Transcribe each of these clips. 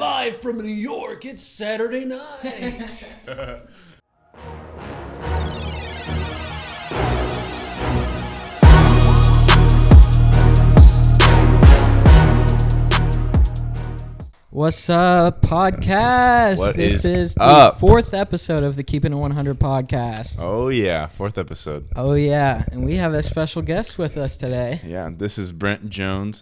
Live from New York, it's Saturday night. What's up, podcast? This is the up? Fourth episode of the Keepin It 100 podcast. Oh, yeah. Fourth episode. Oh, yeah. And we have a special guest with us today. Yeah. This is Brent Jones.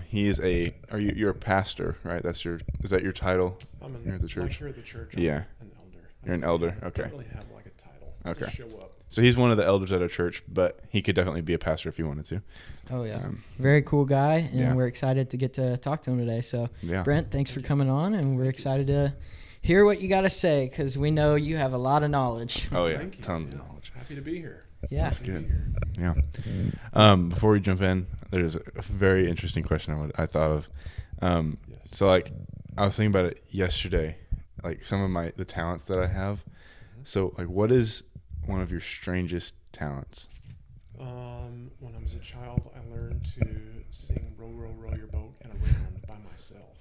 He is you're a pastor, right? Is that your title? I'm here at the church. Here at the church. Yeah. An elder. You're an elder. Okay. I don't really have like a title. Okay. Just show up. So he's one of the elders at our church, but he could definitely be a pastor if he wanted to. Oh, yeah. Very cool guy, and yeah. We're excited to get to talk to him today. So, yeah. Brent, thanks for coming on, and we're excited to hear what you got to say because we know you have a lot of knowledge. Oh, yeah. Thank you. Tons of knowledge. Happy to be here. Yeah. That's good. Yeah. Before we jump in, there's a very interesting question I thought of. Yes. So, like, I was thinking about it yesterday, like some of the talents that I have. Mm-hmm. So, like, what is one of your strangest talents? When I was a child, I learned to sing "Row, row, row your boat" in a round by myself.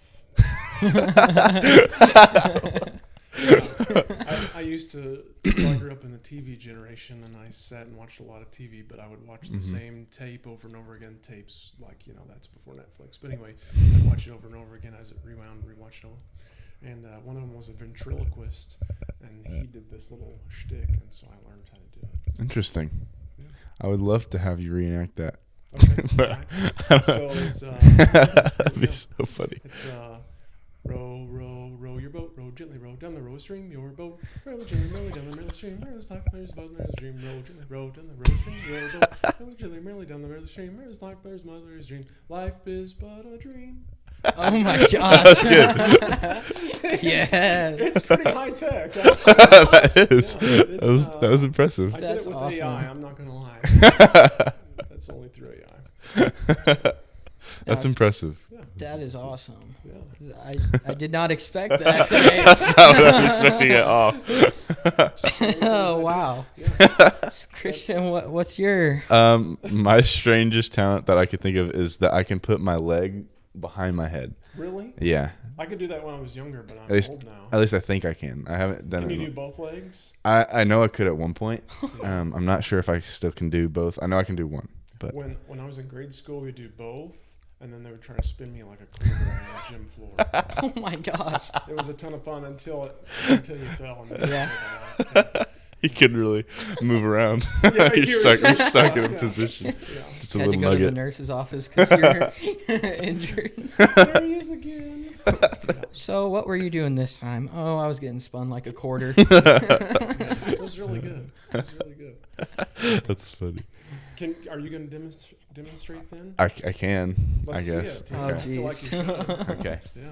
I used to. So I grew up in the TV generation, and I sat and watched a lot of TV. But I would watch the same tape over and over again. Tapes like that's before Netflix. But anyway, I'd watch it over and over again as it rewatched over. And one of them was a ventriloquist, and he did this little shtick, and so I learned how to do it. Interesting. Yeah. I would love to have you reenact that. Okay. But so it's that'd be so funny. It's row, row, row your boat, row gently, row down the row stream, your boat, row gently, row down the middle stream, there's like there's boat, there's stream, row gently, row down the row stream, your boat, row gently, merrily down the middle stream, there's like there's mother's dream, life is but a dream. Oh, my gosh. That's good. Yeah. It's pretty high tech. That is. Yeah, That was impressive. I did That's it with awesome. AI, I'm not going to lie. That's only through AI. That's impressive. Yeah. That is awesome. Yeah. I did not expect that today. That's not what I was expecting at all. Oh, wow. Yeah. So, Christian, what's your... My strangest talent that I could think of is that I can put my leg behind my head. Really? Yeah. I could do that when I was younger, but I'm old now. At least I think I can. I haven't done it. Can you do both legs? I know I could at one point. I'm not sure if I still can do both. I know I can do one. But When I was in grade school, we'd do both, and then they would try to spin me like a quarter on the gym floor. Oh, my gosh. It was a ton of fun until you fell. And then Yeah. you could really move around. Yeah, you're you're stuck in a yeah. position. Yeah. Just a Had to little go to the nugget. nurse's office because you're injured. There he is again. So what were you doing this time? Oh, I was getting spun like a quarter. It was really good. It was really good. That's funny. Are you going to demonstrate then? I can. Let's I guess. see it. Oh, I feel like you should. Okay. Yeah.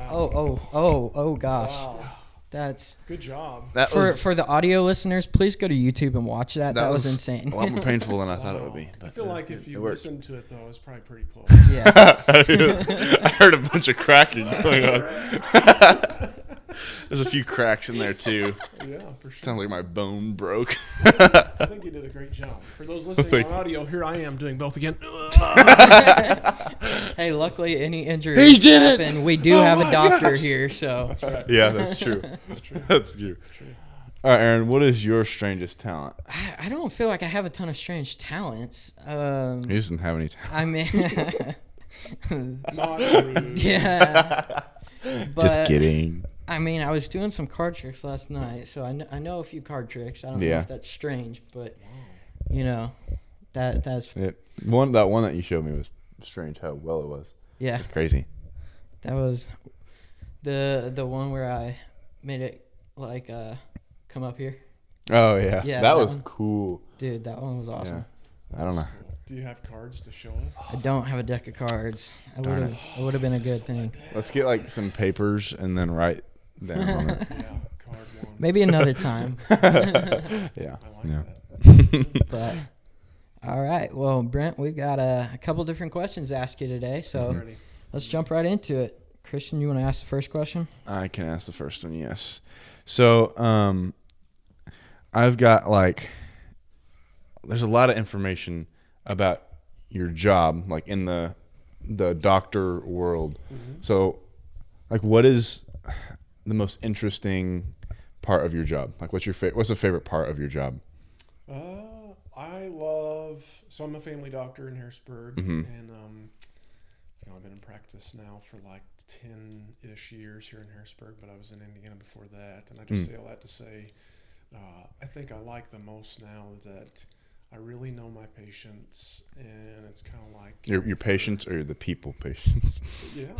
Oh, wow. Oh gosh. Wow. That's Good job. That for the audio listeners, please go to YouTube and watch that. That was insane. A lot more painful than I thought it would be. I But feel like it if you worked. listened to it, though, it's probably pretty close. Yeah. I heard a bunch of cracking going on. There's a few cracks in there too. Yeah, for sure. Sounds like my bone broke. I think you did a great job. For those listening on audio, here I am doing both again. Hey, luckily any injuries happen. We do have a doctor here, so That's right. Yeah, that's true. That's true. That's true. That's true. All right, Aaron, what is your strangest talent? I don't feel like I have a ton of strange talents. You just didn't have any talent. I mean, Not rude. yeah. Just But, kidding. I mean, I was doing some card tricks last night, so I know a few card tricks. I don't know Yeah. if that's strange, but you know, that's That one that you showed me was strange how well it was. yeah. It's crazy. That was the one where I made it like come up here. Oh yeah. Yeah, that that was one. cool. Dude, that one was awesome. I don't know. That's cool. Do you have cards to show us? I don't have a deck of cards. Darn It would have been a good thing. Let's get like some papers and then write down on it. Yeah, card one. Maybe another time. Yeah. I like Yeah. that. But all right. Well, Brent, we've got a couple different questions to ask you today, so I'm ready. let's jump right into it. Christian, you want to ask the first question? I can ask the first one, yes. So, I've got there's a lot of information about your job, like in the doctor world. Mm-hmm. So Like, what is the most interesting part of your job? Like, what's the favorite part of your job? So I'm a family doctor in Harrisburg, Mm-hmm. and I've been in practice now for like 10-ish years here in Harrisburg, but I was in Indiana before that, and I just say all that to say, I think I like the most now that I really know my patients, and it's kind of like Your patients or the people patients? Yeah.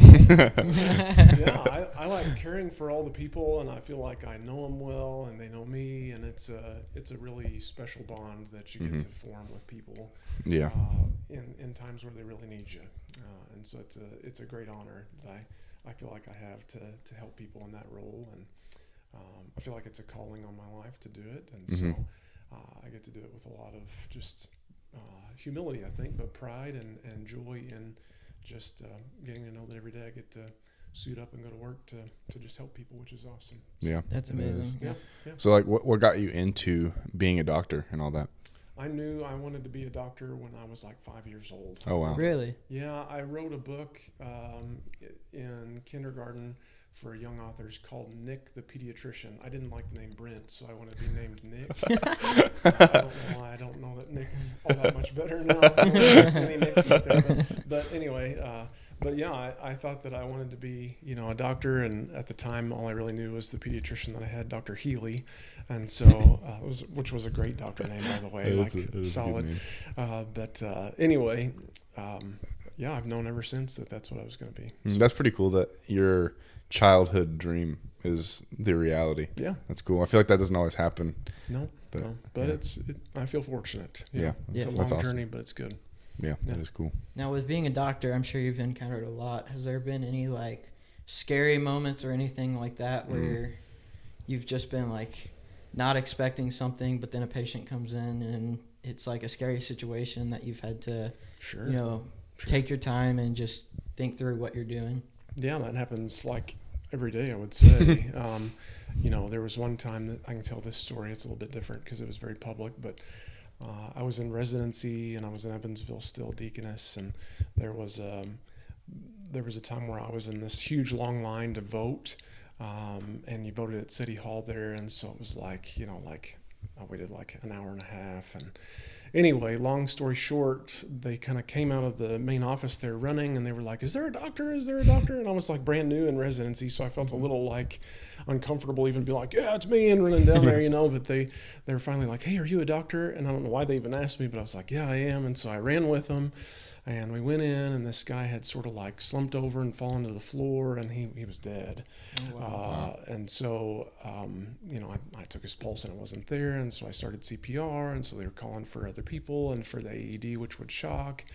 Yeah, I like caring for all the people, and I feel like I know them well, and they know me, and it's a really special bond that you get to form with people. Yeah. In times where they really need you, and so it's a great honor that I feel like I have to help people in that role, and I feel like it's a calling on my life to do it, and so I get to do it with a lot of just humility, I think, but pride and joy in just getting to know that every day I get to suit up and go to work to just help people, which is awesome. So, Yeah. That's amazing. yeah. So, like, what got you into being a doctor and all that? I knew I wanted to be a doctor when I was like 5 years old. Oh, wow. Really? Yeah, I wrote a book in kindergarten for young authors called Nick the Pediatrician. I didn't like the name Brent, so I wanted to be named Nick. I don't know why. I don't know that Nick is all that much better now. There's so many Nicks out there. But anyway, I thought that I wanted to be, a doctor, and at the time, all I really knew was the pediatrician that I had, Dr. Healy, and so which was a great doctor name, by the way, solid. Anyway, I've known ever since that that's what I was going to be. So. That's pretty cool that your childhood dream is the reality. Yeah, that's cool. I feel like that doesn't always happen. But I feel fortunate. It's a long that's journey, awesome. but it's good. Yeah, that is cool. Now, with being a doctor, I'm sure you've encountered a lot. Has there been any like scary moments or anything like that where you've just been like not expecting something, but then a patient comes in and it's like a scary situation that you've had to, take your time and just think through what you're doing? Yeah, that happens like every day, I would say. There was one time that I can tell this story. It's a little bit different because it was very public, but I was in residency and I was in Evansville still deaconess, and there was a time where I was in this huge long line to vote, and you voted at City Hall there, and so it was like I waited like an hour and a half, and anyway, long story short, they kind of came out of the main office there running, and they were like, is there a doctor? Is there a doctor? And I was like brand new in residency, so I felt a little like uncomfortable even be like, yeah, it's me, and running down there, but they were finally like, hey, are you a doctor? And I don't know why they even asked me, but I was like, yeah, I am. And so I ran with them, and we went in, and this guy had sort of like slumped over and fallen to the floor, and he was dead. Oh, wow. And so, I took his pulse, and it wasn't there, and so I started CPR, and so they were calling for other people and for the AED, which would shock.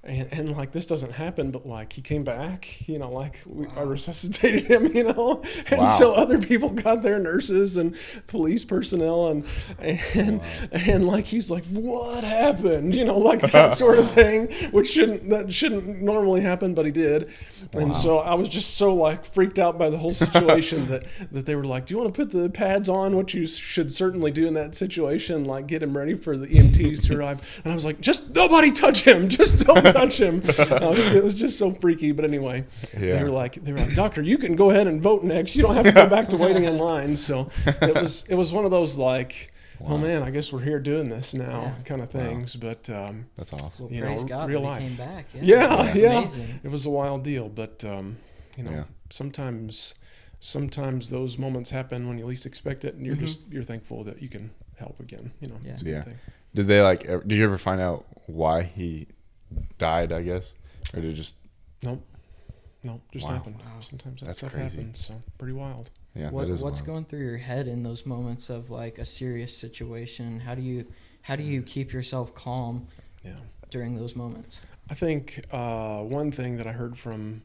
And like, this doesn't happen, but like, he came back, I resuscitated him, and so other people got there, nurses and police personnel, and like, he's like, what happened? Like that sort of thing, which shouldn't normally happen, but he did. Wow. And so I was just so like freaked out by the whole situation that they were like, do you want to put the pads on? Which you should certainly do in that situation, like get him ready for the EMTs to arrive. And I was like, just nobody touch him. Just don't touch him. It was just so freaky. But anyway, they were like, doctor, you can go ahead and vote next. You don't have to go back to waiting in line. So it was one of those like, oh man, I guess we're here doing this now, kind of things. Wow. But that's awesome. Well, praise God real that life. He came back. Yeah. Amazing. It was a wild deal, but sometimes those moments happen when you least expect it, and you're thankful that you can help again. It's a good thing. Did they did you ever find out why he died, I guess, or did it just nope, just happened. Wow. Sometimes that That's stuff crazy. happens, so pretty wild. Yeah, what's wild. going through your head in those moments of like a serious situation? How do you keep yourself calm during those moments? I think one thing that I heard from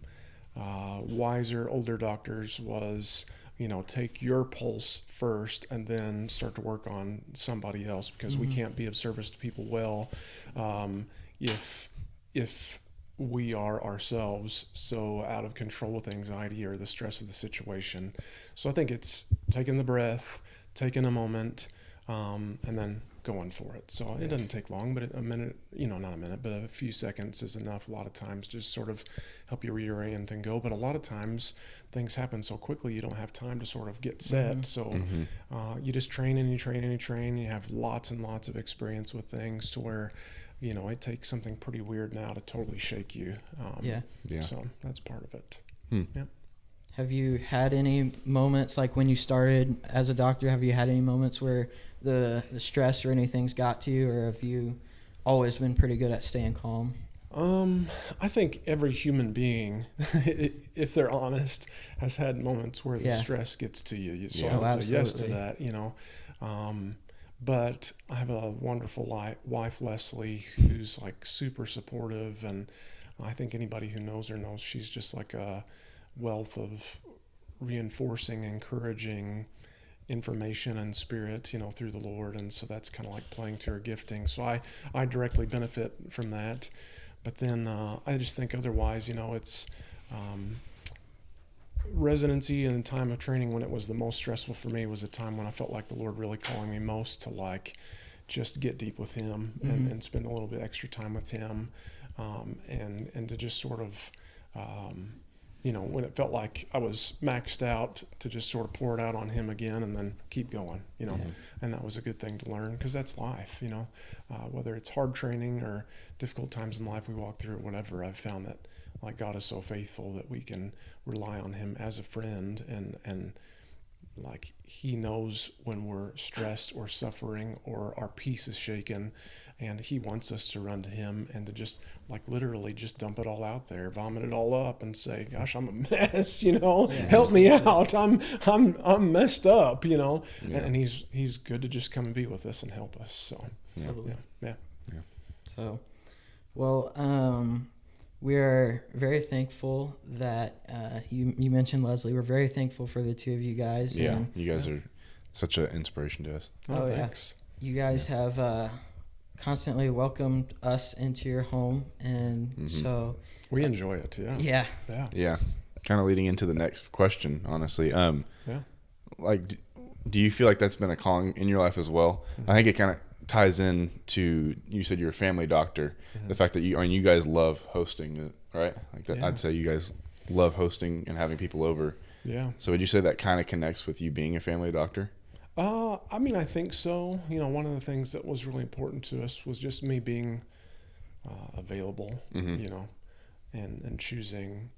wiser, older doctors was, take your pulse first and then start to work on somebody else, because we can't be of service to people well if we are ourselves so out of control with anxiety or the stress of the situation. So I think it's taking the breath, taking a moment, and then going for it. So it doesn't take long, but a minute, not a minute, but a few seconds is enough a lot of times, just sort of help you reorient and go. But a lot of times things happen so quickly you don't have time to sort of get set. So you just train and you train and you train. You have lots and lots of experience with things to where, it takes something pretty weird now to totally shake you. So that's part of it. Yeah. Have you had any moments, like when you started as a doctor, have you had any moments where the stress or anything's got to you, or have you always been pretty good at staying calm? I think every human being, if they're honest, has had moments where the stress gets to you. So I would say yes to that, but I have a wonderful wife, Leslie, who's like super supportive, and I think anybody who knows her knows she's just like a wealth of reinforcing, encouraging information and spirit, through the Lord. And so that's kind of like playing to her gifting. So I directly benefit from that. But then I just think otherwise, it's residency and time of training when it was the most stressful for me was a time when I felt like the Lord really calling me most to like just get deep with him and spend a little bit extra time with him, and to just sort of when it felt like I was maxed out, to just sort of pour it out on him again and then keep going, and that was a good thing to learn, because that's life, whether it's hard training or difficult times in life we walk through or whatever. I've found that like God is so faithful that we can rely on him as a friend, and like he knows when we're stressed or suffering or our peace is shaken, and he wants us to run to him and to just like literally just dump it all out there, vomit it all up and say, gosh, I'm a mess, help me out. I'm messed up, and he's good to just come and be with us and help us. So, yeah. So, well, we are very thankful that you mentioned Leslie. We're very thankful for the two of you guys. Yeah, and you guys are such an inspiration to us. Oh, thanks. You guys have constantly welcomed us into your home, and so we enjoy it. Yeah. Kind of leading into the next question, honestly. Like, do you feel like that's been a calling in your life as well? I think it kind of ties in to, you said you're a family doctor, the fact that you guys love hosting, right? Like that, I'd say you guys love hosting and having people over. Yeah. So would you say that kind of connects with you being a family doctor? I think so. One of the things that was really important to us was just me being available, and choosing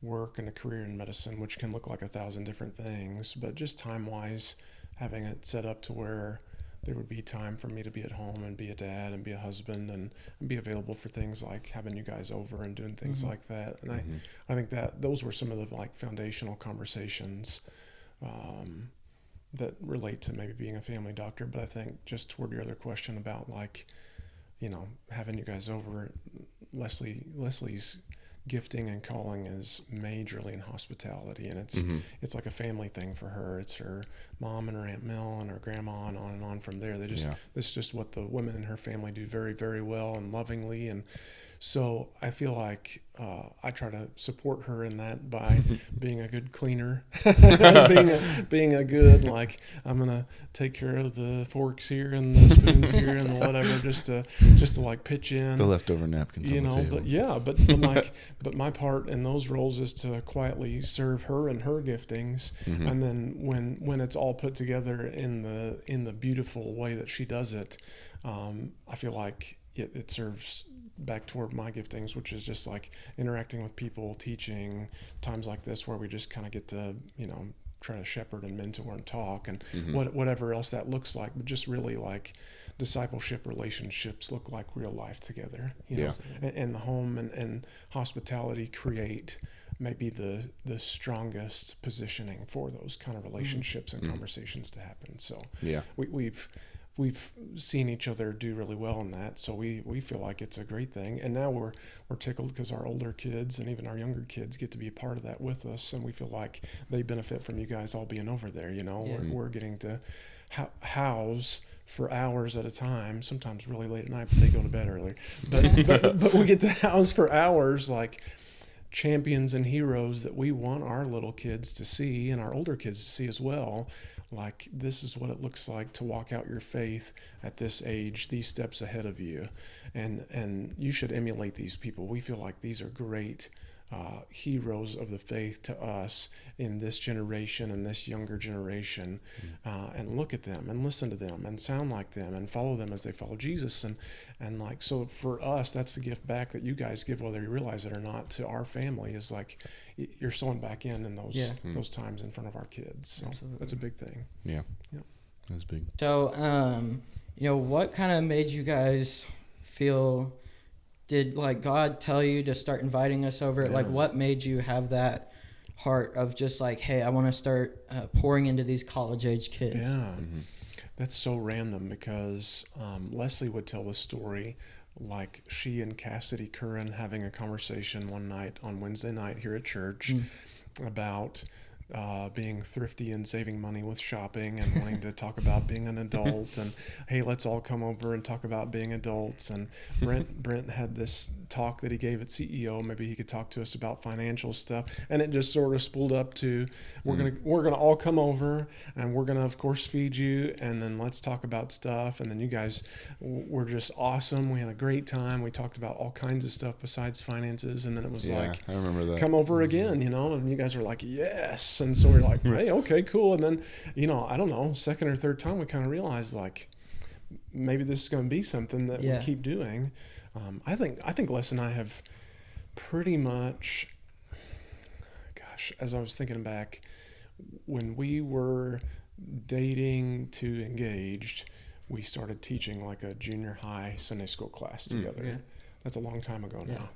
work and a career in medicine, which can look like 1,000 different things, but just time-wise, having it set up to where there would be time for me to be at home and be a dad and be a husband and be available for things like having you guys over and doing things like that. And I think that those were some of the like foundational conversations that relate to maybe being a family doctor. But I think just toward your other question about like, having you guys over, Leslie's gifting and calling is majorly in hospitality, and it's like a family thing for her. It's her mom and her Aunt Mel and her grandma and on from there. This is just what the women in her family do very, very well and lovingly. And so I feel like I try to support her in that by being a good cleaner, being a good, like, I'm gonna take care of the forks here and the spoons here and the whatever, just to like pitch in the leftover napkins on the table. But my part in those roles is to quietly serve her and her giftings, and then when it's all put together in the beautiful way that she does it, I feel like it serves back toward my giftings, which is just like interacting with people, teaching, times like this where we just kind of get to, try to shepherd and mentor and talk and whatever else that looks like, but just really like discipleship relationships look like real life together, and the home and hospitality create maybe the strongest positioning for those kind of relationships and conversations to happen. So we've seen each other do really well in that, so we feel like it's a great thing. And now we're tickled because our older kids and even our younger kids get to be a part of that with us, and we feel like they benefit from you guys all being over there. We're getting to house for hours at a time, sometimes really late at night, but they go to bed early. But we get to house for hours, like champions and heroes that we want our little kids to see and our older kids to see as well. Like, this is what it looks like to walk out your faith at this age, these steps ahead of you. And you should emulate these people. We feel like these are great heroes of the faith to us in this generation and this younger generation, and look at them and listen to them and sound like them and follow them as they follow Jesus. And like, so for us, that's the gift back that you guys give, whether you realize it or not, to our family, is like you're sowing back in those times in front of our kids. So that's a big thing. Yeah. That's big. So, what kind of made you guys feel? Did like God tell you to start inviting us over? Like, what made you have that heart of just like, hey, I want to start pouring into these college age kids? Yeah, that's so random, because Leslie would tell the story, like she and Cassidy Curran having a conversation one night on Wednesday night here at church about being thrifty and saving money with shopping and wanting to talk about being an adult, and hey, let's all come over and talk about being adults. And Brent had this talk that he gave at CEO. Maybe he could talk to us about financial stuff, and it just sort of spooled up to we're gonna all come over, and we're gonna of course feed you, and then let's talk about stuff. And then you guys were just awesome. We had a great time. We talked about all kinds of stuff besides finances, and then it was like, I remember that. Come over again, and you guys are like, yes. And so we're like, hey, okay, cool. And then, I don't know, second or third time we kind of realized, like, maybe this is going to be something that we keep doing. I think Les and I have pretty much, as I was thinking back, when we were dating to engaged, we started teaching like a junior high Sunday school class together. Yeah. That's a long time ago now,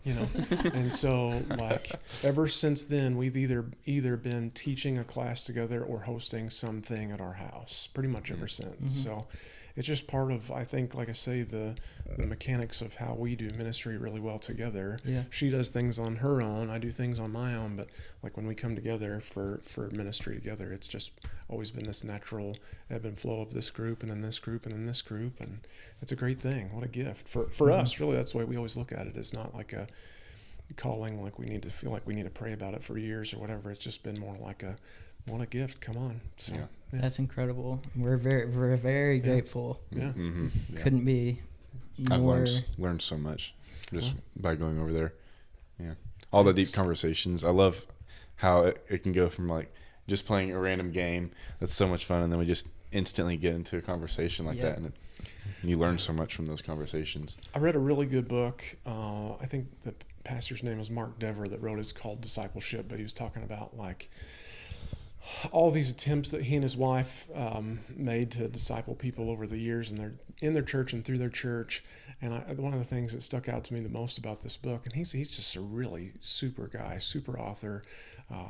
And so, like, ever since then, we've either been teaching a class together or hosting something at our house, pretty much ever since. So it's just part of, I think, like I say, the mechanics of how we do ministry really well together. Yeah. She does things on her own. I do things on my own. But, like, when we come together for ministry together, it's just always been this natural ebb and flow of this group and then this group and then this group. And it's a great thing. What a gift. For us, really, that's the way we always look at it. It's not like a calling, like we need to feel like we need to pray about it for years or whatever. It's just been more like what a gift. Come on. So, yeah. That's incredible. We're very grateful. Yeah. Couldn't be more. I've learned so much just by going over there. Yeah. All the deep conversations. I love how it can go from like just playing a random game that's so much fun, and then we just instantly get into a conversation like that, and you learn so much from those conversations. I read a really good book. I think the pastor's name is Mark Dever that wrote it. It's called Discipleship, but he was talking about like all these attempts that he and his wife made to disciple people over the years, and in their church and through their church. And one of the things that stuck out to me the most about this book, and he's just a really super guy, super author,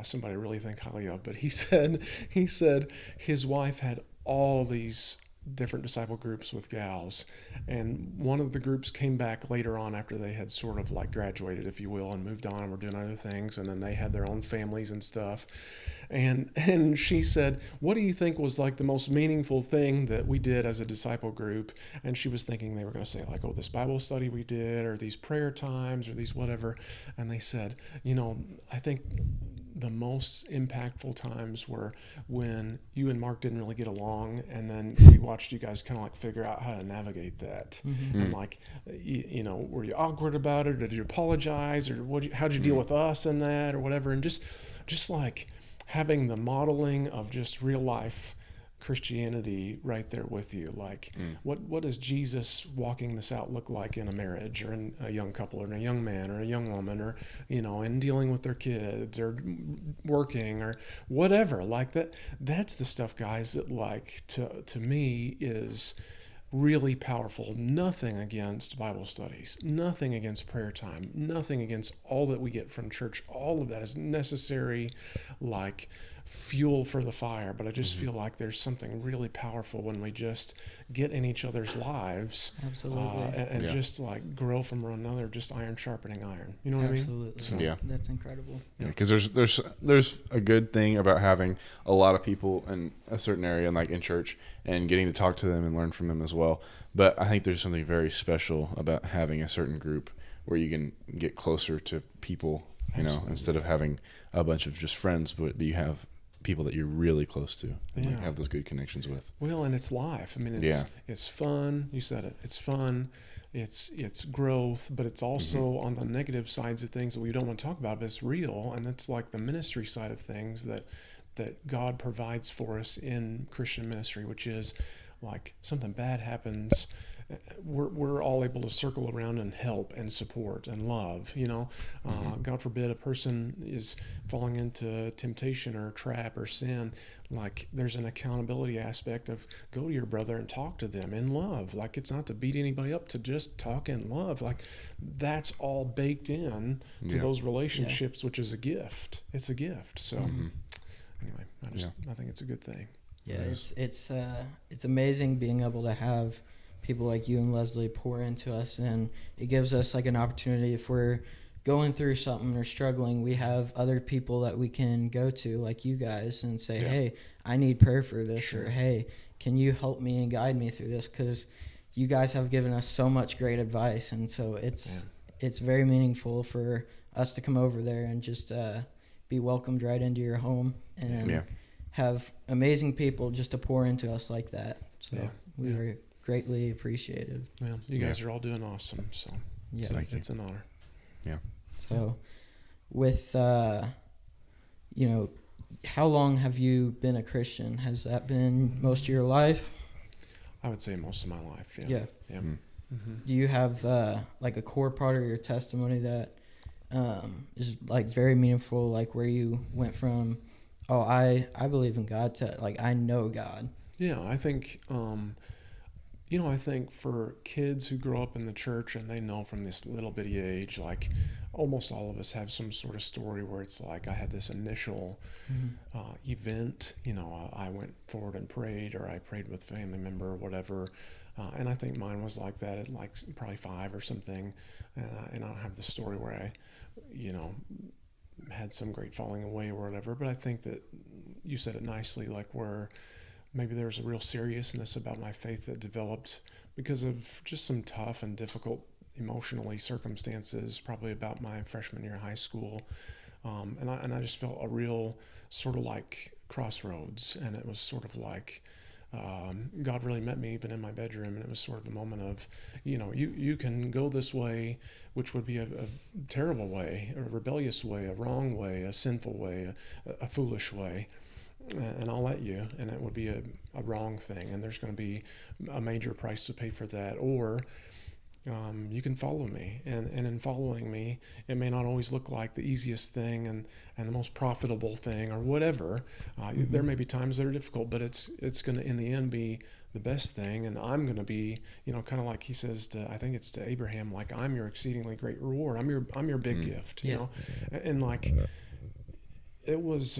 somebody I really think highly of. But he said his wife had all these different disciple groups with gals, and one of the groups came back later on after they had sort of like graduated, if you will, and moved on and were doing other things, and then they had their own families and stuff. And she said, what do you think was like the most meaningful thing that we did as a disciple group? And she was thinking they were going to say like, oh, this Bible study we did, or these prayer times, or these whatever. And they said, I think the most impactful times were when you and Mark didn't really get along, and then we watched you guys kind of like figure out how to navigate that. And like, were you awkward about it, or did you apologize, or how'd you deal with us in that, or whatever? And just like having the modeling of just real life Christianity right there with you. Like, what does Jesus walking this out look like in a marriage, or in a young couple, or in a young man or a young woman, or in dealing with their kids, or working, or whatever like that? That's the stuff, guys, that like to me is really powerful. Nothing against Bible studies, nothing against prayer time, nothing against all that we get from church. All of that is necessary, like fuel for the fire. But I just feel like there's something really powerful when we just get in each other's lives. Absolutely. And just like grow from one another, just iron sharpening iron. You know what I mean? Absolutely. So, that's incredible. Yeah, because there's a good thing about having a lot of people in a certain area, and like in church, and getting to talk to them and learn from them as well. But I think there's something very special about having a certain group where you can get closer to people you know, instead of having a bunch of just friends, but you have people that you're really close to and like have those good connections with. Well, and it's life. I mean, it's fun. You said it. It's fun. It's growth, but it's also on the negative sides of things that we don't want to talk about, but it's real. And it's like the ministry side of things that God provides for us in Christian ministry, which is like something bad happens, we're all able to circle around and help and support and love, you know. God forbid a person is falling into temptation or trap or sin. Like there's an accountability aspect of go to your brother and talk to them in love. Like it's not to beat anybody up, to just talk in love. Like that's all baked in to those relationships, which is a gift. It's a gift. So anyway, I think it's a good thing. Yeah, it's amazing being able to have people like you and Leslie pour into us, and it gives us like an opportunity if we're going through something or struggling, we have other people that we can go to like you guys and say, hey, I need prayer for this, or hey, can you help me and guide me through this? Because you guys have given us so much great advice, and so it's very meaningful for us to come over there and just be welcomed right into your home and have amazing people just to pour into us like that. So we are greatly appreciative. Well, you guys are all doing awesome. So it's an honor. Yeah. So with, you know, how long have you been a Christian? Has that been most of your life? I would say most of my life. Yeah. Do you have like a core part of your testimony that is like very meaningful, like where you went from, oh, I believe in God to like, I know God? Yeah, I think, you know, I think for kids who grow up in the church and they know from this little bitty age, like almost all of us have some sort of story where it's like I had this initial event, you know, I went forward and prayed, or I prayed with a family member or whatever. And I think mine was like that at like probably 5 or something. And I don't have the story where I, you know, had some great falling away or whatever. But I think that you said it nicely, like where maybe there's a real seriousness about my faith that developed because of just some tough and difficult emotionally circumstances, probably about my freshman year of high school. And I just felt a real sort of like crossroads, and it was sort of like God really met me even in my bedroom, and it was sort of a moment of, you know, you can go this way, which would be a terrible way, a rebellious way, a wrong way, a sinful way, a foolish way, and I'll let you, and it would be a wrong thing, and there's going to be a major price to pay for that, or you can follow me, and in following me, it may not always look like the easiest thing and the most profitable thing or whatever. There may be times that are difficult, but it's going to in the end be the best thing, and I'm going to be, you know, kind of like he says to, I think it's to Abraham, like I'm your exceedingly great reward. I'm your big gift, you know, and like it was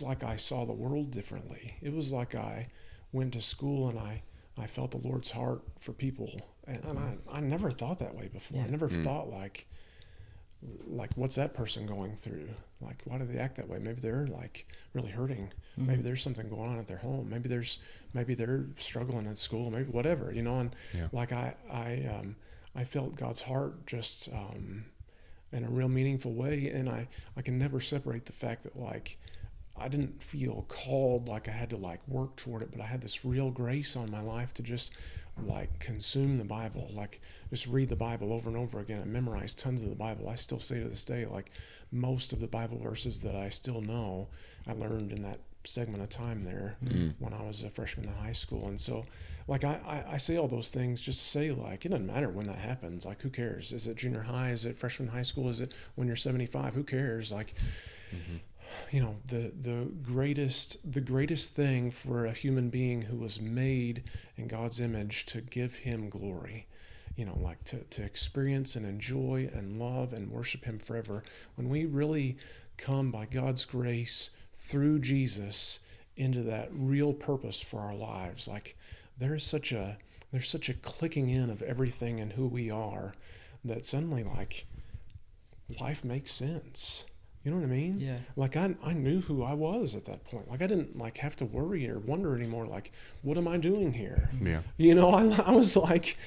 like I saw the world differently. It was like I went to school and I felt the Lord's heart for people, and I never thought that way before. I never thought like what's that person going through? Like, why do they act that way? Maybe they're like really hurting. Maybe there's something going on at their home. Maybe they're struggling at school. Maybe whatever, you know. And like I felt God's heart just in a real meaningful way, and I can never separate the fact that like I didn't feel called like I had to like work toward it, but I had this real grace on my life to just like consume the Bible, like just read the Bible over and over again and memorize tons of the Bible. I still say to this day, like most of the Bible verses that I still know, I learned in that segment of time there when I was a freshman in high school. And so like I say all those things just to say like it doesn't matter when that happens. Like who cares? Is it junior high? Is it freshman high school? Is it when you're 75? Who cares? Like you know, the greatest thing for a human being who was made in God's image to give him glory, you know, like to experience and enjoy and love and worship him forever. When we really come by God's grace through Jesus into that real purpose for our lives, like there's such a clicking in of everything and who we are that suddenly like life makes sense. You know what I mean? Yeah. Like I knew who I was at that point. Like I didn't like have to worry or wonder anymore. Like, what am I doing here? Yeah. You know, I was like,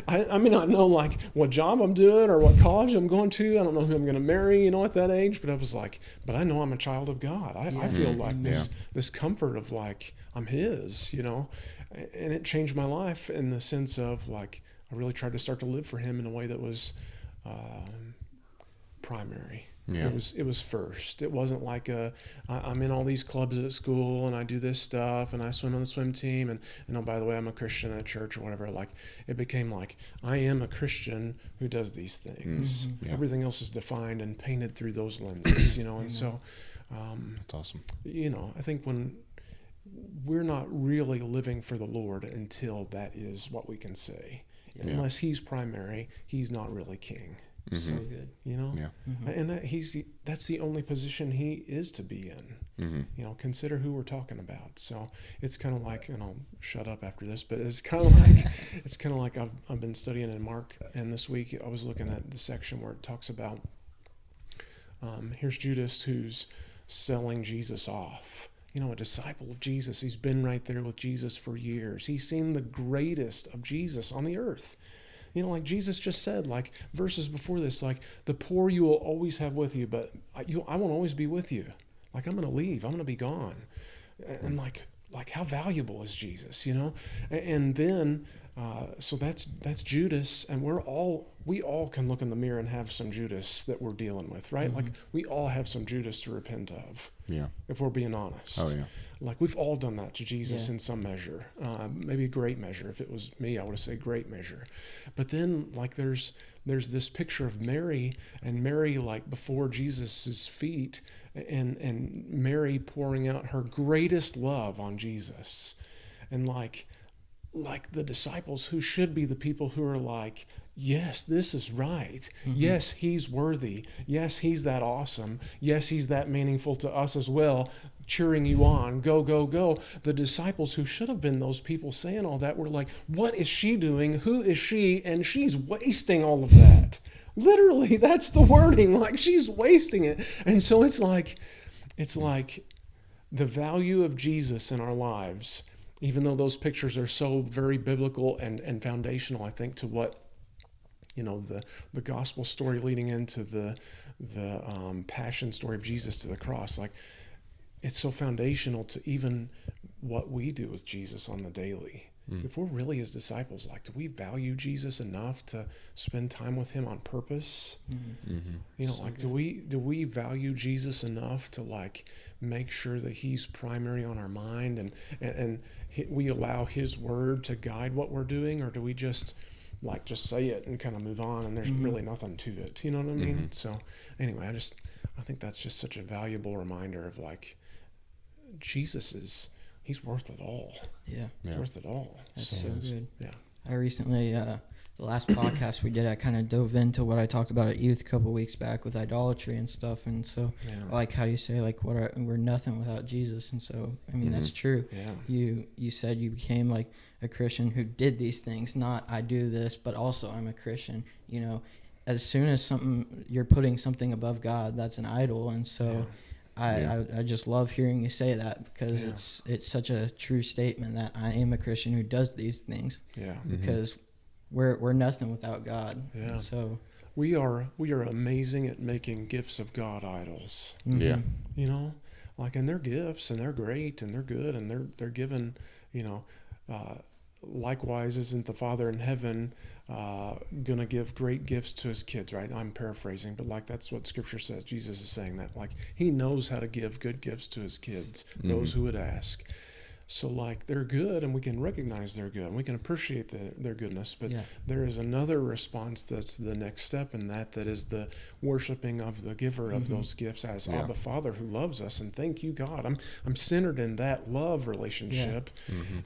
I may not know like what job I'm doing or what college I'm going to. I don't know who I'm going to marry, you know, at that age. But I was like, but I know I'm a child of God. I feel like this comfort of like I'm His, you know, and it changed my life in the sense of like I really tried to start to live for Him in a way that was primary. Yeah. It was first. It wasn't like I'm in all these clubs at school and I do this stuff and I swim on the swim team and oh, by the way, I'm a Christian at church or whatever. Like it became like I am a Christian who does these things. Yeah. Everything else is defined and painted through those lenses, you know. And so, that's awesome. You know, I think when we're not really living for the Lord until that is what we can say. Yeah. Unless He's primary, He's not really king. So good. You know? Yeah. And that's the only position He is to be in. You know, consider who we're talking about. So it's kind of like, and I'll shut up after this, but it's kind of like I've been studying in Mark, and this week I was looking at the section where it talks about here's Judas who's selling Jesus off. You know, a disciple of Jesus. He's been right there with Jesus for years. He's seen the greatest of Jesus on the earth. You know, like Jesus just said, like verses before this, like the poor you will always have with you, but I won't always be with you. Like I'm going to leave. I'm going to be gone. And like how valuable is Jesus, you know? And then, so that's Judas, and we all can look in the mirror and have some Judas that we're dealing with, right? Like we all have some Judas to repent of. Yeah. If we're being honest. Oh yeah. Like we've all done that to Jesus in some measure, maybe a great measure. If it was me, I would have said great measure. But then like there's this picture of Mary, and Mary like before Jesus's feet, and Mary pouring out her greatest love on Jesus, and like the disciples who should be the people who are like, yes, this is right. Yes, He's worthy. Yes, He's that awesome. Yes, He's that meaningful to us as well, cheering you on. Go, go, go. The disciples who should have been those people saying all that were like, what is she doing? Who is she? And she's wasting all of that. Literally, that's the wording. Like she's wasting it. And so it's like the value of Jesus in our lives, even though those pictures are so very biblical and foundational, I think, to what, you know, the gospel story leading into the passion story of Jesus to the cross, like it's so foundational to even what we do with Jesus on the daily. If we're really His disciples, like, do we value Jesus enough to spend time with Him on purpose? You know, like, do we value Jesus enough to like make sure that He's primary on our mind, and we allow His word to guide what we're doing, or do we just say it and kind of move on, and there's really nothing to it? You know what I mean? So anyway, I think that's just such a valuable reminder of like He's worth it all. Yeah. He's worth it all. That's so good. Yeah. I recently, the last podcast we did, I kind of dove into what I talked about at youth a couple weeks back with idolatry and stuff. And so I like how you say, like, we're nothing without Jesus. And so, I mean, that's true. Yeah. You said you became like a Christian who did these things, not I do this, but also I'm a Christian. You know, as soon as you're putting something above God, that's an idol. And so I just love hearing you say that, because it's such a true statement that I am a Christian who does these things. Yeah. Because we're nothing without God. Yeah. And so we are amazing at making gifts of God idols. Yeah. You know, like, and they're gifts, and they're great, and they're good, and they're given, you know, likewise isn't the Father in heaven gonna give great gifts to His kids, right? I'm paraphrasing, but like that's what Scripture says. Jesus is saying that, like, He knows how to give good gifts to His kids, those who would ask. So like they're good, and we can recognize they're good, and we can appreciate their goodness, but there is another response that's the next step in that is the worshiping of the giver of those gifts as Abba Father who loves us, and thank you God. I'm centered in that love relationship.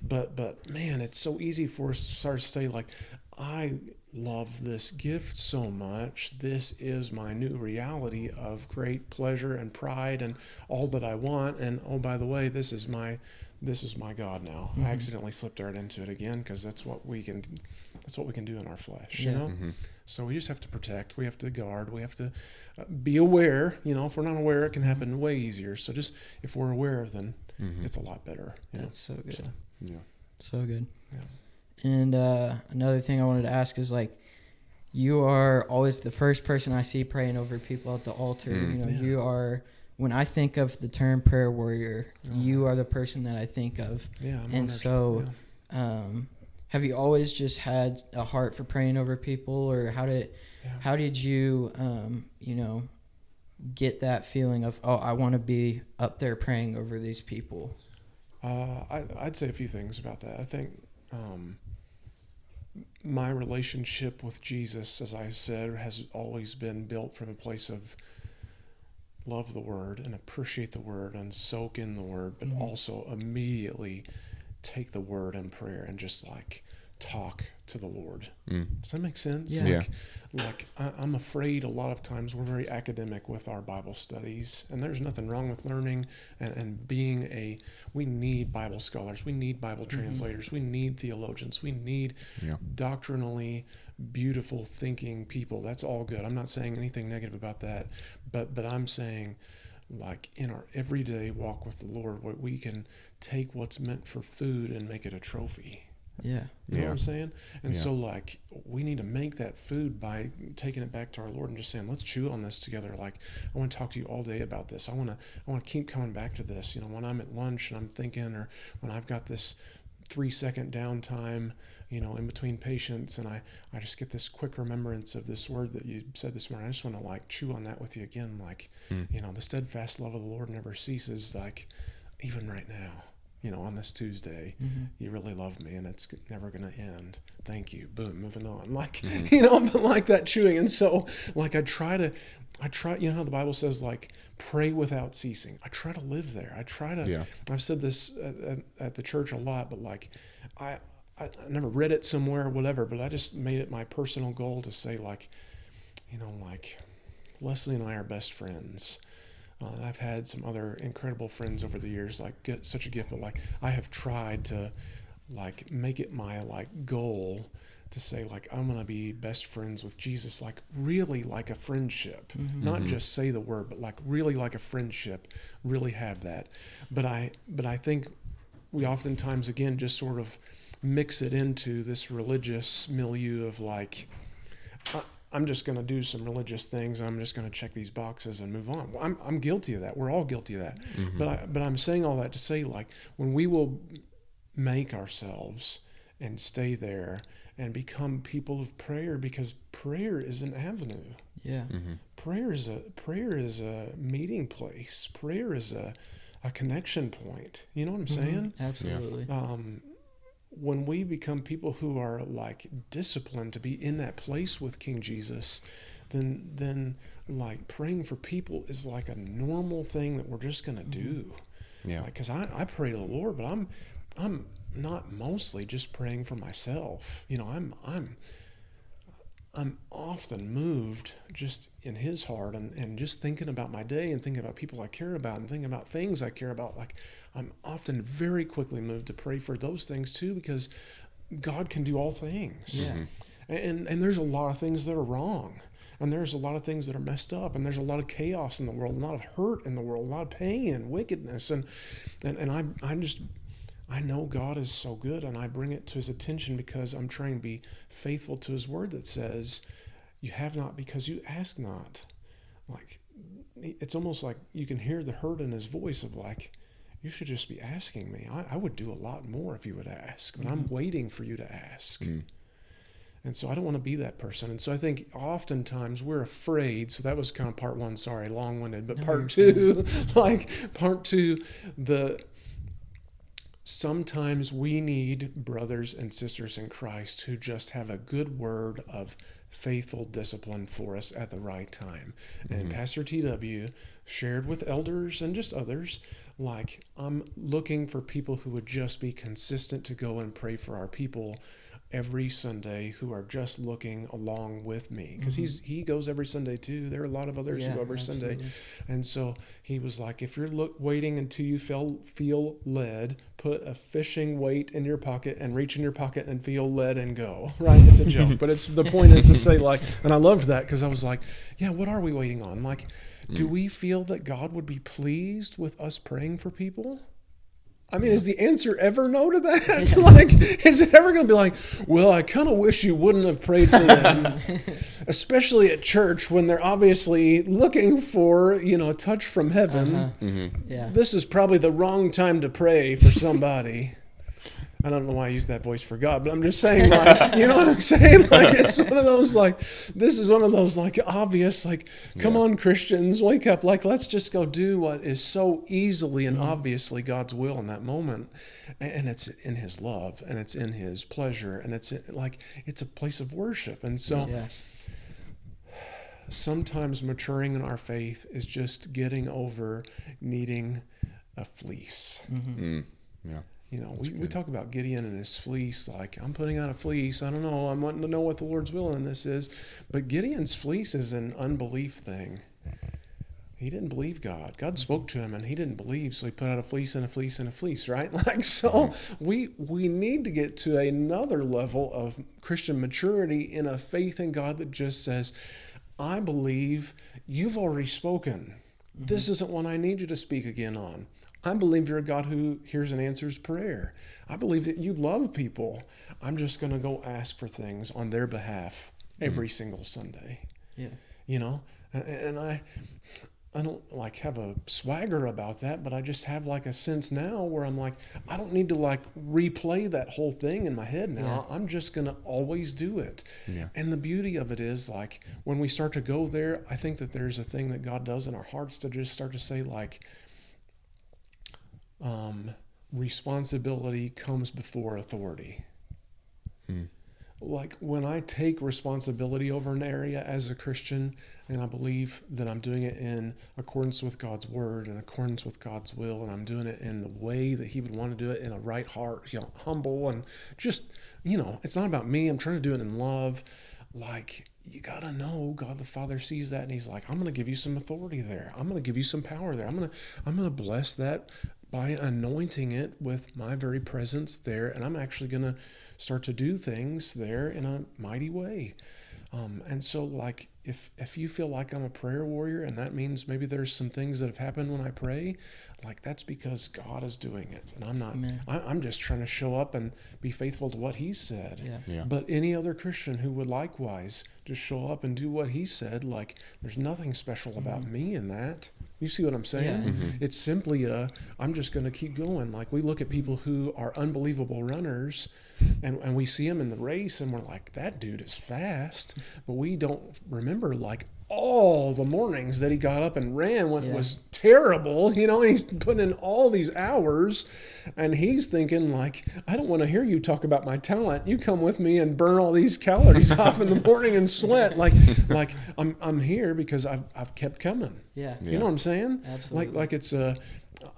But man, it's so easy for us to start to say like, I love this gift so much. This is my new reality of great pleasure and pride and all that I want, and oh, by the way, this is my God now. I accidentally slipped right into it again, because that's what we can do in our flesh, you know? So we just have to protect. We have to guard. We have to be aware. If we're not aware, it can happen way easier. So just if we're aware, then it's a lot better. That's so good. So, Yeah. So good. Yeah. And another thing I wanted to ask is, like, you are always the first person I see praying over people at the altar. You are, when I think of the term prayer warrior, you are the person that I think of. Yeah, I'm and honored. so have you always just had a heart for praying over people, or how did you get that feeling of, I want to be up there praying over these people? I'd say a few things about that. I think my relationship with Jesus, as I said, has always been built from a place of love the Word and appreciate the Word and soak in the Word, but also immediately take the Word in prayer and just like talk to the Lord. Does that make sense? Yeah. Like I'm afraid a lot of times we're very academic with our Bible studies, and there's nothing wrong with learning and being we need Bible scholars, we need Bible translators, we need theologians, we need doctrinally beautiful thinking people. That's all good. I'm not saying anything negative about that, but I'm saying, like, in our everyday walk with the Lord, we can take what's meant for food and make it a trophy. Yeah. You know what I'm saying? And so, like, we need to make that food by taking it back to our Lord and just saying, let's chew on this together. Like, I want to talk to you all day about this. I want to keep coming back to this. When I'm at lunch and I'm thinking, or when I've got this 3-second downtime, in between patients, and I just get this quick remembrance of this word that you said this morning. I just want to, like, chew on that with you again. Like, the steadfast love of the Lord never ceases. Like, even right now, on this Tuesday, you really love me, and it's never going to end. Thank you. Boom, moving on. Like, but like that chewing. And so, like, I try, how the Bible says, like, pray without ceasing. I try to live there. I've said this at the church a lot, but, like, I never read it somewhere or whatever, but I just made it my personal goal to say, like, like, Leslie and I are best friends. I've had some other incredible friends over the years, like, get such a gift, but, like, I have tried to, like, make it my, like, goal to say, like, I'm going to be best friends with Jesus, like, really like a friendship, not just say the word, but, like, really like a friendship, really have that. But I think we oftentimes, again, just sort of mix it into this religious milieu of, like, I'm just going to do some religious things. I'm just going to check these boxes and move on. Well, I'm guilty of that. We're all guilty of that. But I'm saying all that to say, like, when we will make ourselves and stay there and become people of prayer, because prayer is an avenue. Yeah. Prayer is a meeting place. Prayer is a connection point. You know what I'm saying? Absolutely. When we become people who are, like, disciplined to be in that place with King Jesus, then like, praying for people is like a normal thing that we're just going to do. Yeah. Like, 'cause I pray to the Lord, but I'm not mostly just praying for myself. I'm often moved just in his heart and just thinking about my day and thinking about people I care about and thinking about things I care about. Like, I'm often very quickly moved to pray for those things too, because God can do all things. Yeah. And there's a lot of things that are wrong. And there's a lot of things that are messed up. And there's a lot of chaos in the world, a lot of hurt in the world, a lot of pain and wickedness. And I know God is so good, and I bring it to his attention because I'm trying to be faithful to his word that says, you have not because you ask not. Like, it's almost like you can hear the hurt in his voice of, like, you should just be asking me. I would do a lot more if you would ask, but I'm waiting for you to ask. And so I don't want to be that person. And so I think oftentimes we're afraid. So that was kind of part one. Sorry, long-winded. But part two, sometimes we need brothers and sisters in Christ who just have a good word of faithful discipline for us at the right time. And Pastor TW shared with elders and just others, like, I'm looking for people who would just be consistent to go and pray for our people every Sunday who are just looking along with me, because he goes every Sunday too. There are a lot of others who go every Sunday, and so he was like, if you're waiting until you feel led, put a fishing weight in your pocket and reach in your pocket and feel led and go. Right? It's a joke, but it's the point is to say, like, and I loved that because I was like, yeah, what are we waiting on? Like, do we feel that God would be pleased with us praying for people? I mean, is the answer ever no to that? Like, is it ever going to be like, well, I kind of wish you wouldn't have prayed for them, especially at church when they're obviously looking for, a touch from heaven. Yeah. This is probably the wrong time to pray for somebody. I don't know why I use that voice for God, but I'm just saying, like, you know what I'm saying? Like, it's one of those, like, this is one of those, like, obvious, like, come on, Christians, wake up. Like, let's just go do what is so easily and obviously God's will in that moment. And it's in his love, and it's in his pleasure, and it's it's a place of worship. And so sometimes maturing in our faith is just getting over needing a fleece. Yeah. We talk about Gideon and his fleece, like, I'm putting out a fleece. I don't know. I'm wanting to know what the Lord's will in this is. But Gideon's fleece is an unbelief thing. He didn't believe God. God spoke to him and he didn't believe, so he put out a fleece and a fleece and a fleece, right? Like, so we need to get to another level of Christian maturity in a faith in God that just says, I believe you've already spoken. This isn't one I need you to speak again on. I believe you're a God who hears and answers prayer. I believe that you love people. I'm just going to go ask for things on their behalf every single Sunday. Yeah. And I don't like have a swagger about that, but I just have like a sense now where I'm like, I don't need to like replay that whole thing in my head now. I'm just going to always do it. Yeah. And the beauty of it is, like, when we start to go there, I think that there's a thing that God does in our hearts to just start to say, like, responsibility comes before authority. Like, when I take responsibility over an area as a Christian, and I believe that I'm doing it in accordance with God's word, in accordance with God's will, and I'm doing it in the way that he would want to do it, in a right heart, humble, and just, it's not about me. I'm trying to do it in love. Like, you got to know God the Father sees that, and he's like, I'm going to give you some authority there. I'm going to give you some power there. I'm going to bless that by anointing it with my very presence there, and I'm actually going to start to do things there in a mighty way. And so, like, if you feel like I'm a prayer warrior, and that means maybe there's some things that have happened when I pray, like, that's because God is doing it, and I'm not. I'm just trying to show up and be faithful to what he said. But any other Christian who would likewise just show up and do what he said, like, there's nothing special about me in that. You see what I'm saying? It's simply I'm just going to keep going. Like, we look at people who are unbelievable runners, and we see them in the race, and we're like, that dude is fast. But we don't remember, like, all the mornings that he got up and ran when it was terrible. He's putting in all these hours, and he's thinking, like, I don't want to hear you talk about my talent. You come with me and burn all these calories off in the morning and sweat. Like I'm here because I've kept coming. You know what I'm saying? Absolutely. Like it's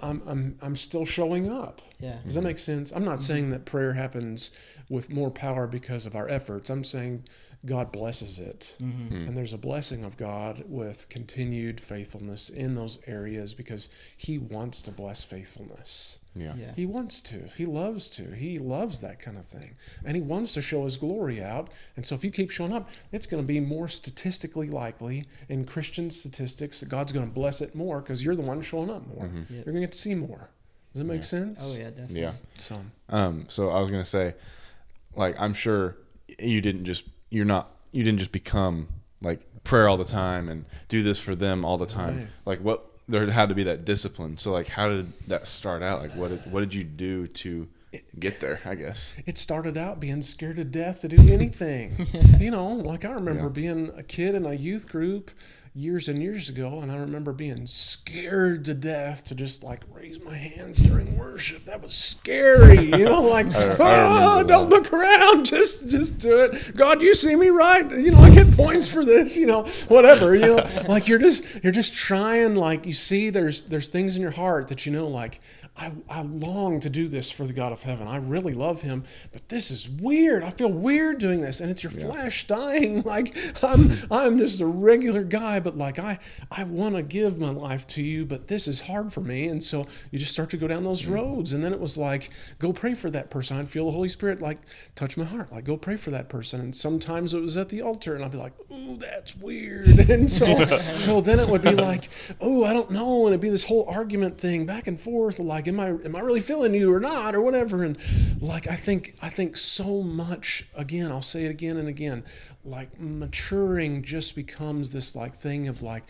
I'm still showing up. Does that make sense? I'm not saying that prayer happens with more power because of our efforts. I'm saying God blesses it. And there's a blessing of God with continued faithfulness in those areas because he wants to bless faithfulness. He wants to. He loves to. He loves that kind of thing. And he wants to show his glory out. And so if you keep showing up, it's going to be more statistically likely in Christian statistics that God's going to bless it more because you're the one showing up more. You're going to get to see more. Does that make sense? Oh, yeah, definitely. So I was going to say, like, I'm sure you didn't just become like prayer all the time and do this for them all the time. Like, there had to be that discipline. So, like, how did that start out? Like, what did you do to get there, I guess? It started out being scared to death to do anything. Like, I remember being a kid in a youth group, years and years ago, and I remember being scared to death to just like raise my hands during worship. That was scary, like, don't look around, just do it. God, you see me, right? I get points for this, whatever, like you're just trying, like, you see there's things in your heart that, like, I long to do this for the God of heaven. I really love him, but this is weird. I feel weird doing this, and it's your flesh dying. Like, I'm just a regular guy, but like I want to give my life to you, but this is hard for me. And so you just start to go down those roads. And then it was like, go pray for that person. I'd feel the Holy Spirit like touch my heart, like, go pray for that person. And sometimes it was at the altar, and I'd be like, ooh, that's weird. And so then it would be like, oh, I don't know, and it'd be this whole argument thing back and forth, like, am I really feeling you or not, or whatever. And like, I think so much, again, I'll say it again and again, like, maturing just becomes this like thing of like,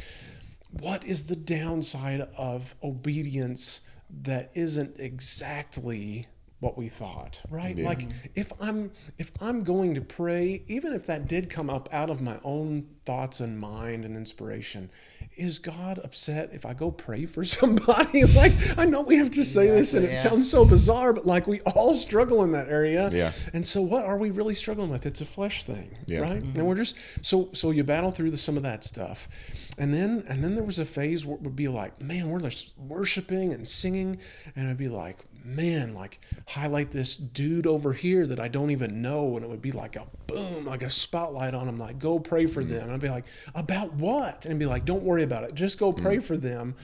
what is the downside of obedience that isn't exactly what we thought, right? Yeah. Like, if I'm going to pray, even if that did come up out of my own thoughts and mind and inspiration, is God upset if I go pray for somebody? Like, I know we have to say this, and it sounds so bizarre, but like, we all struggle in that area. Yeah. And so what are we really struggling with? It's a flesh thing, right? Mm-hmm. And we're just, so you battle through some of that stuff. And then there was a phase where it would be like, man, we're just worshiping and singing, and it'd be like, man, like, highlight this dude over here that I don't even know, and it would be like a boom, like a spotlight on him, like, go pray for them. And I'd be like, about what? And I'd be like, don't worry about it, just go pray for them.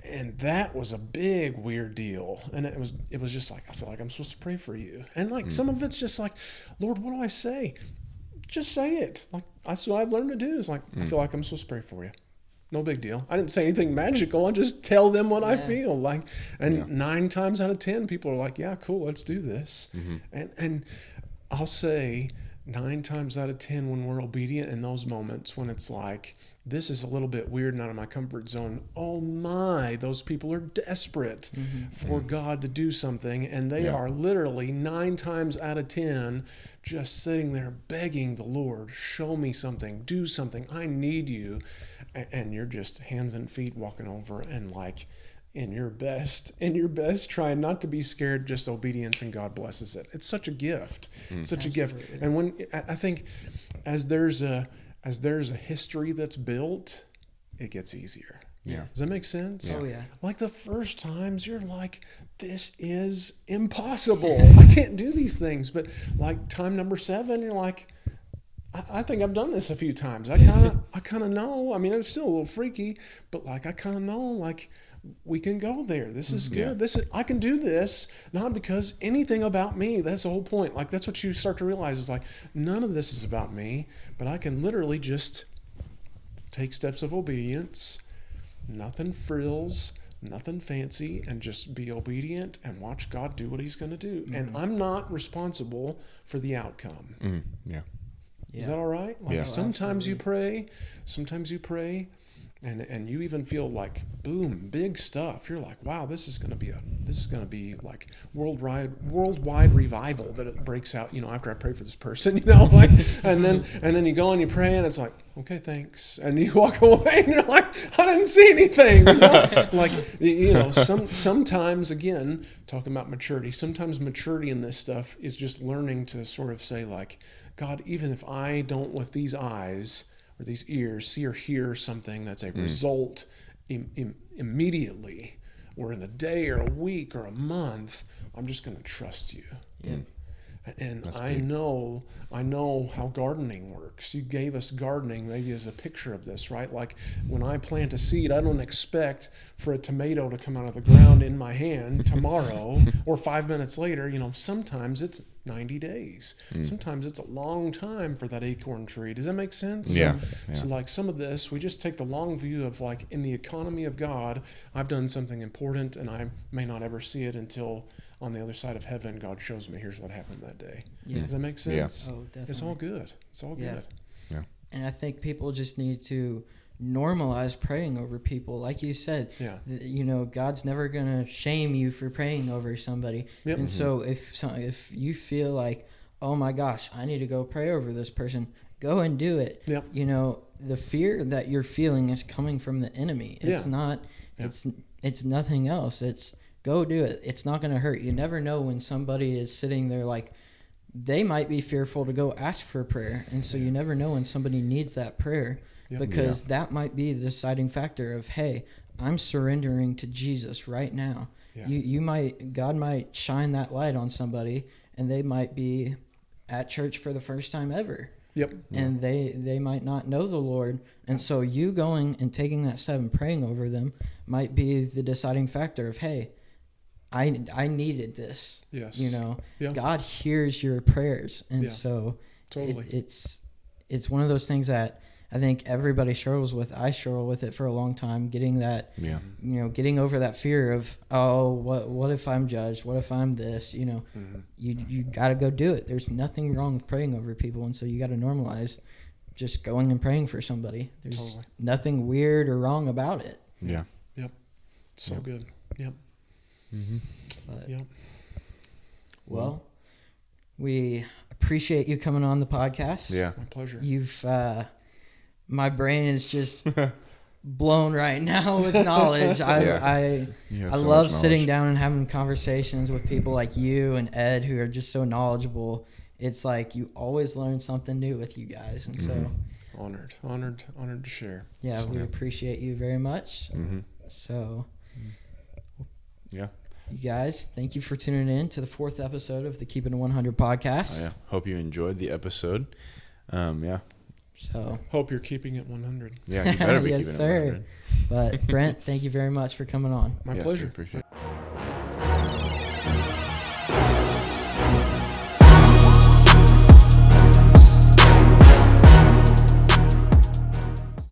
And that was a big weird deal. And it was just like, I feel like I'm supposed to pray for you. And like, some of it's just like, Lord, what do I say? Just say it. Like, that's what I've learned to do, is like, I feel like I'm supposed to pray for you. No big deal. I didn't say anything magical. I just tell them what I feel like. And 9 times out of 10, people are like, yeah, cool, let's do this. Mm-hmm. And I'll say 9 times out of 10, when we're obedient in those moments, when it's like, this is a little bit weird and out of my comfort zone, oh my, those people are desperate for God to do something. And they are literally 9 times out of 10 just sitting there begging the Lord, show me something, do something, I need you. And you're just hands and feet walking over, and like, in your best, trying not to be scared, just obedience, and God blesses it. It's such a gift, such a gift. And when I think as there's a history that's built, it gets easier. Yeah. Does that make sense? Oh yeah. Like, the first times you're like, this is impossible. I can't do these things. But like, time number 7, you're like, I think I've done this a few times. I kind of know. I mean, it's still a little freaky, but like, I kind of know, like, we can go there. This is good. I can do this, not because anything about me. That's the whole point. Like, that's what you start to realize, is like, none of this is about me, but I can literally just take steps of obedience, nothing frills, nothing fancy, and just be obedient and watch God do what he's going to do. Mm-hmm. And I'm not responsible for the outcome. Mm-hmm. Yeah. Is that all right? Like, sometimes you pray, and you even feel like, boom, big stuff. You're like, wow, this is going to be like worldwide revival that it breaks out, after I pray for this person, like, and then you go and you pray, and it's like, okay, thanks, and you walk away, and you're like, I didn't see anything, like, sometimes, again, talking about maturity, sometimes maturity in this stuff is just learning to sort of say, like, God, even if I don't with these eyes or these ears see or hear something that's a result immediately, or in a day or a week or a month, I'm just going to trust you. Yeah. And I know how gardening works. You gave us gardening maybe as a picture of this, right? Like, when I plant a seed, I don't expect for a tomato to come out of the ground in my hand tomorrow or 5 minutes later. Sometimes it's 90 days. Sometimes it's a long time for that acorn tree. Does that make sense? Yeah. So like, some of this, we just take the long view of like, in the economy of God, I've done something important, and I may not ever see it until on the other side of heaven, God shows me, here's what happened that day. Yeah. Does that make sense? Yeah. Oh, definitely. It's all good. It's all good. Yeah. And I think people just need to normalize praying over people. Like you said, God's never going to shame you for praying over somebody. Yep. And so if you feel like, oh my gosh, I need to go pray over this person, go and do it. Yep. the fear that you're feeling is coming from the enemy. It's not. It's nothing else. It's go do it. It's not going to hurt. You never know when somebody is sitting there like they might be fearful to go ask for prayer, and so you never know when somebody needs that prayer because that might be the deciding factor of, hey, I'm surrendering to Jesus right now. God might shine that light on somebody, and they might be at church for the first time ever. And they might not know the Lord. And so you going and taking that step and praying over them might be the deciding factor of, hey, I needed this. God hears your prayers. And so it's one of those things that I think everybody struggles with. I struggle with it for a long time, getting that, getting over that fear of, oh, what if I'm judged? What if I'm this? You got to go do it. There's nothing wrong with praying over people. And so you got to normalize just going and praying for somebody. There's nothing weird or wrong about it. So good. Well, we appreciate you coming on the podcast. My pleasure. You've, my brain is just blown right now with knowledge. I love sitting down and having conversations with people like you and Ed who are just so knowledgeable. It's like you always learn something new with you guys, and so honored to share. We appreciate you very much. So you guys, thank you for tuning in to the 4th episode of the Keepin It 100 podcast. Hope you enjoyed the episode. So hope you're keeping it 100. You better be keeping it 100. But Brent, thank you very much for coming on. My pleasure. Appreciate it.